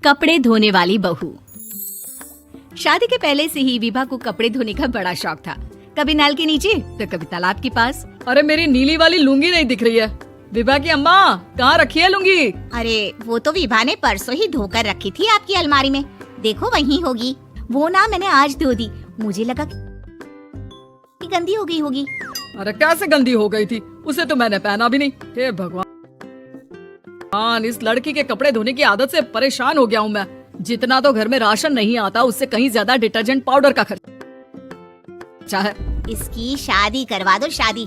कपड़े धोने वाली बहू। शादी के पहले से ही विभा को कपड़े धोने का बड़ा शौक था। कभी नल के नीचे तो कभी तालाब के पास। अरे मेरी नीली वाली लुंगी नहीं दिख रही है। विभा की अम्मा कहाँ रखी है लुंगी? अरे वो तो विभा ने परसों ही धोकर रखी थी आपकी अलमारी में, देखो वहीं होगी। वो ना मैंने आज धो दी, मुझे लगा कि गंदी हो गई होगी। अरे कैसे गंदी हो गई थी? उसे तो मैंने पहना भी नहीं। हे भगवान, इस लड़की के कपड़े धोने की आदत से परेशान हो गया हूँ मैं। जितना तो घर में राशन नहीं आता उससे कहीं ज्यादा डिटर्जेंट पाउडर का खर्चा है। इसकी शादी करवा दो, शादी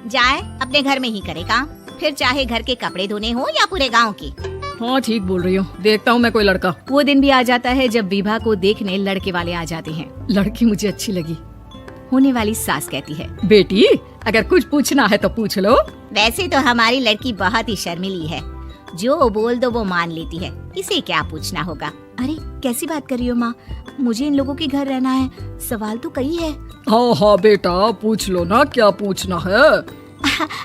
जाए अपने घर में ही करे काम, फिर चाहे घर के कपड़े धोने हो या पूरे गांव के। हाँ ठीक बोल रही हूँ, देखता हूँ मैं कोई लड़का। वो दिन भी आ जाता है जब विभा को देखने लड़के वाले आ जाते हैं। लड़की मुझे अच्छी लगी। होने वाली सास कहती है, बेटी अगर कुछ पूछना है तो पूछ लो। वैसे तो हमारी लड़की बहुत ही शर्मीली है, जो बोल दो वो मान लेती है, इसे क्या पूछना होगा। अरे कैसी बात कर रही हो माँ, मुझे इन लोगों के घर रहना है, सवाल तो कई है। हाँ हाँ बेटा पूछ लो ना, क्या पूछना है।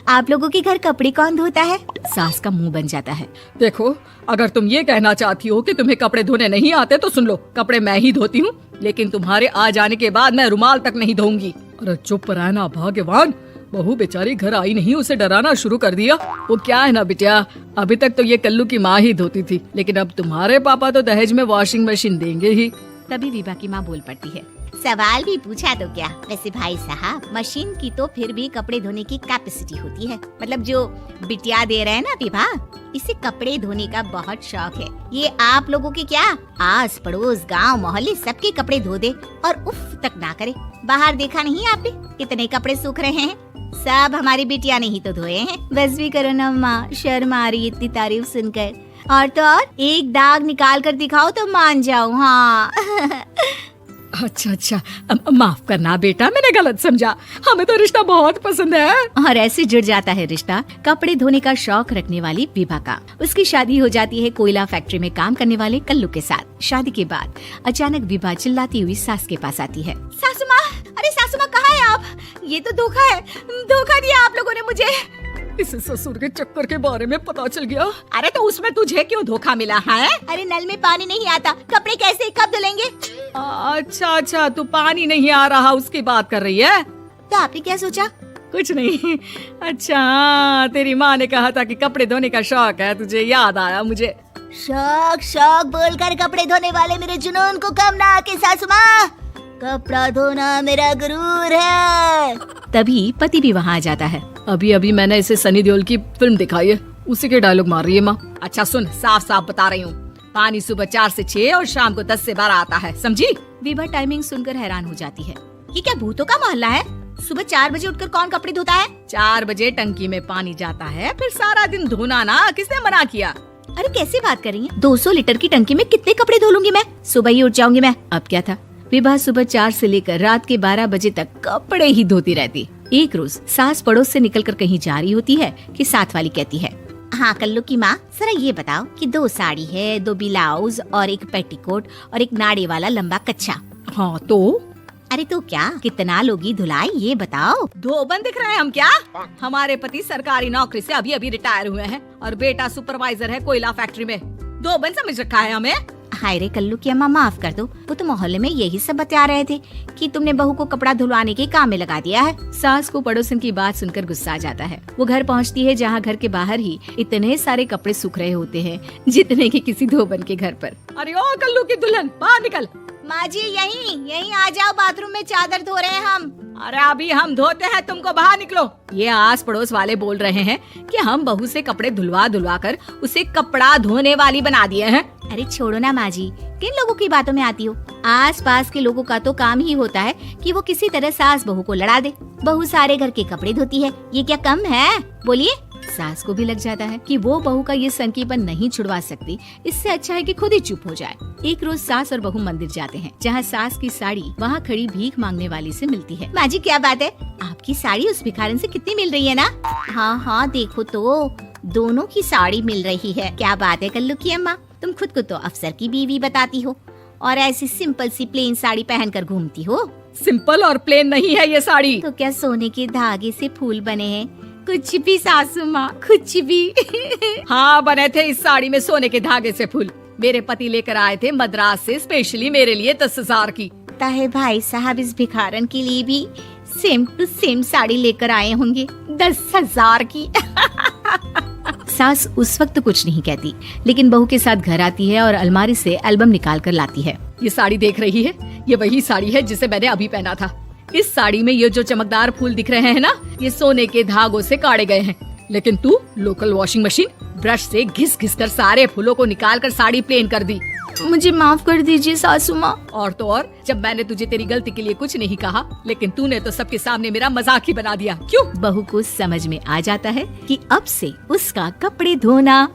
आप लोगों के घर कपड़े कौन धोता है? सास का मुंह बन जाता है। देखो अगर तुम ये कहना चाहती हो कि तुम्हें कपड़े धोने नहीं आते तो सुन लो, कपड़े मैं ही धोती हूँ, लेकिन तुम्हारे आ जाने के बाद मैं रुमाल तक नहीं धोऊंगी। अरे चुप रहना भगवान, बहू बेचारी घर आई नहीं, उसे डराना शुरू कर दिया। वो क्या है ना बिटिया, अभी तक तो ये कल्लू की माँ ही धोती थी, लेकिन अब तुम्हारे पापा तो दहेज में वॉशिंग मशीन देंगे ही। तभी विभा की माँ बोल पड़ती है, सवाल भी पूछा तो क्या। वैसे भाई साहब, मशीन की तो फिर भी कपड़े धोने की कैपेसिटी होती है, मतलब जो बिटिया दे रहे हैं ना विभा, इसे कपड़े धोने का बहुत शौक है। ये आप लोगों के क्या, आस पड़ोस गांव मोहल्ले सबके कपड़े धो दे और उफ तक ना करे। बाहर देखा नहीं आपने कितने कपड़े सूख रहे हैं, सब हमारी बिटिया ने ही तो धोए हैं। बस भी करो ना माँ, शर्म आ रही इतनी तारीफ सुनकर। और तो और एक दाग निकाल कर दिखाओ तो मान जाऊँ। हाँ अच्छा माफ करना बेटा, मैंने गलत समझा। हमें तो रिश्ता बहुत पसंद है। और ऐसे जुड़ जाता है रिश्ता कपड़े धोने का शौक रखने वाली विभा का। उसकी शादी हो जाती है कोयला फैक्ट्री में काम करने वाले कल्लू के साथ। शादी के बाद अचानक विभा चिल्लाती हुई सास के पास आती है। सासू माँ, अरे सासू माँ कहाँ है आप? ये तो धोखा है, धोखा दिया आप लोगों ने मुझे। इस ससुर के चक्कर के बारे में पता चल गया। अरे तो उसमें तुझे क्यों धोखा मिला है? अरे नल में पानी नहीं आता, कपड़े कैसे कब धुलेंगे? अच्छा तू पानी नहीं आ रहा उसकी बात कर रही है? तो आपने क्या सोचा? कुछ नहीं। अच्छा तेरी माँ ने कहा था कि कपड़े धोने का शौक है तुझे, याद आया मुझे। शौक बोलकर कपड़े धोने वाले मेरे जुनून को कम ना आके सासू माँ, कपड़ा धोना मेरा गुरूर है। तभी पति भी वहाँ आ जाता है। अभी मैंने इसे सनी देओल की फिल्म दिखाई है, उसी के डायलॉग मार रही है माँ। अच्छा सुन, साफ साफ बता रही हूँ, पानी सुबह 4 से 6 और शाम को 10 से 12 आता है, समझी? विभा टाइमिंग सुनकर हैरान हो जाती है। ये क्या भूतों का मोहल्ला है? सुबह 4 बजे उठकर कौन कपड़े धोता है? 4 बजे टंकी में पानी जाता है, फिर सारा दिन धोना ना, किसने मना किया? अरे कैसी बात कर रही है, 200 लीटर की टंकी में कितने कपड़े धो लूंगी मैं, सुबह ही उठ जाऊंगी मैं। अब क्या था, विभा सुबह 4 से लेकर रात के 12 बजे तक कपड़े ही धोती रहती। एक रोज सास पड़ोस से निकलकर कहीं जा रही होती है कि साथ वाली कहती है, हाँ कल्लू की माँ, जरा ये बताओ कि 2 साड़ी है, 2 ब्लाउज और एक पेटीकोट और एक नाड़े वाला लंबा कच्छा। हाँ तो? अरे तो क्या, कितना लोगी धुलाई ये बताओ। धोबन दिख रहे हैं हम क्या? हमारे पति सरकारी नौकरी से अभी रिटायर हुए हैं और बेटा सुपरवाइजर है कोयला फैक्ट्री में। धोबन समझ रखा है हमें? हाय रे कल्लू की अम्मा, माफ कर दो, वो तो मोहल्ले में यही सब बता रहे थे कि तुमने बहू को कपड़ा धुलवाने के काम में लगा दिया है। सास को पड़ोसन की बात सुनकर गुस्सा आ जाता है। वो घर पहुंचती है जहां घर के बाहर ही इतने सारे कपड़े सूख रहे होते हैं जितने कि किसी धोबन के घर पर। अरे ओ कल्लू की दुल्हन, बाहर निकल। माँ जी यहीं आ जाओ, बाथरूम में चादर धो रहे हैं हम। अरे अभी हम धोते हैं, तुमको बाहर निकलो। ये आस पड़ोस वाले बोल रहे हैं कि हम बहू से कपड़े धुलवा कर उसे कपड़ा धोने वाली बना दिए हैं। अरे छोड़ो ना माँ जी, किन लोगों की बातों में आती हो? आस पास के लोगों का तो काम ही होता है कि वो किसी तरह सास बहू को लड़ा दे। बहू सारे घर के कपड़े धोती है, ये क्या कम है? बोलिए। सास को भी लग जाता है कि वो बहू का ये सनकीपन नहीं छुड़वा सकती, इससे अच्छा है कि खुद ही चुप हो जाए। एक रोज सास और बहू मंदिर जाते हैं, जहाँ सास की साड़ी वहाँ खड़ी भीख मांगने वाली से मिलती है। माँ जी क्या बात है, आपकी साड़ी उस भिखारन से कितनी मिल रही है ना? हाँ देखो तो दोनों की साड़ी मिल रही है। क्या बात है कल्लू की अम्मा, तुम खुद को तो अफसर की बीवी बताती हो और ऐसी सिंपल सी प्लेन साड़ी पहनकर घूमती हो। सिंपल और प्लेन नहीं है ये साड़ी। तो क्या सोने के धागे से फूल बने हैं? कुछ भी सासू माँ, कुछ भी। हाँ बने थे इस साड़ी में सोने के धागे से फूल। मेरे पति लेकर आए थे मद्रास से स्पेशली मेरे लिए 10,000 की। लगता है भाई साहब इस भिखारन के लिए भी सेम टू सेम साड़ी लेकर आए होंगे 10,000 की। सास उस वक्त कुछ नहीं कहती, लेकिन बहू के साथ घर आती है और अलमारी से एल्बम निकाल कर लाती है। ये साड़ी देख रही है, ये वही साड़ी है जिसे मैंने अभी पहना था। इस साड़ी में ये जो चमकदार फूल दिख रहे हैं ना, ये सोने के धागों से काढ़े गए हैं। लेकिन तू लोकल वॉशिंग मशीन ब्रश से घिस घिस कर सारे फूलों को निकाल कर साड़ी प्लेन कर दी। मुझे माफ कर दीजिए सासू माँ। और तो और, जब मैंने तुझे तेरी गलती के लिए कुछ नहीं कहा, लेकिन तूने तो सबके सामने मेरा मजाक ही बना दिया। क्यों? बहू को समझ में आ जाता है कि अब से उसका कपड़े धोना